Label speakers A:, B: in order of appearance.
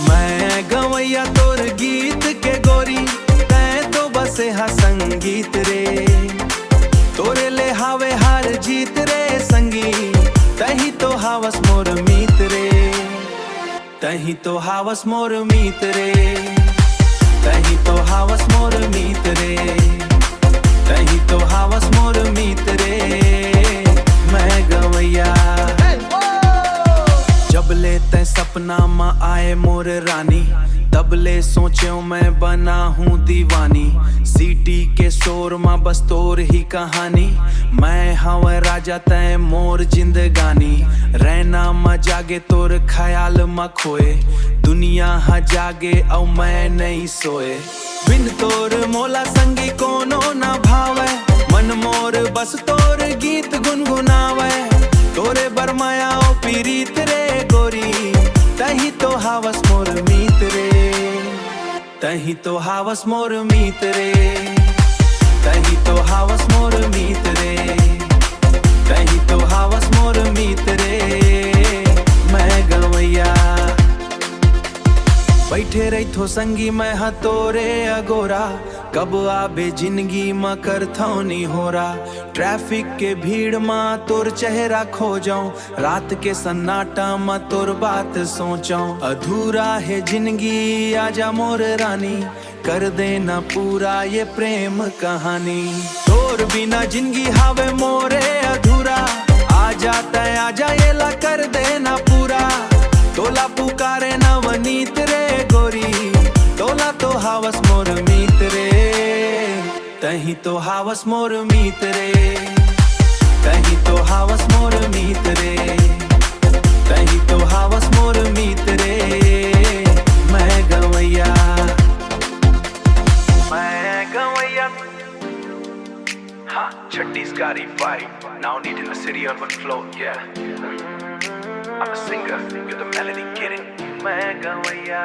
A: मैं गवैया तोर गीत के गोरी, तैं तो बसे हा संगीत रे। तोरे ले हावे हार जीत रे संगी, तही तो हावस मोर मीत रे। तही तो हावस मोर मीत रे। तही तो हावस मोर मीत रे। तही तो हावस मोर मीत रे। मैं गवैया जब ले तै सपना मा आए मोर रानी, तब ले सोचो मैं बना हूँ दीवानी। सीटी के शोर मा बस तोर ही कहानी, मैं हवे राजा तै मोर जिंदगानी। रहना मा जागे तोर ख्याल मा खोए, दुनिया हा जागे औ मैं नहीं सोए। बिन तोर मोला संगी कोनो ना भावे, मन मोर बस तोर गीत गुनगुनावे। तोरे बरमाया ओ पीरीत रे गोरी, तही तो हावस मोर मीत रे। तही तो हावस मोर मीत रे। तही तो हावस मोर मीत रे। तही तो हावस मोर मीत रे। मैं गवैया बैठे रही थो संगी मैं हा तोरे अगोरा, कब आबे जिंदगी मा करथौ नी होरा। ट्रैफिक के भीड़ मा तोर चेहरा खो जाऊं, रात के सन्नाटा मा तोर बात सोचाऊं। अधूरा है जिंदगी आजा मोर रानी, कर देना पूरा ये प्रेम कहानी। तोर बिना जिंदगी हावे मोरे अधूरा, आजा तय आजा ये ला कर देना पूरा। तोला पुकारे नवनीत रे गोरी, तोला तो हावस मोर मीत रे। तही तो हावस मोर मीत रे। तही तो हावस मोर मीत रे। तही तो हावस मोर मीत रे। मैं गवैया हाँ, Chattis got it vibe. Now need in the city urban flow, yeah. I'm a singer, you're the melody, get it? मैं गवैया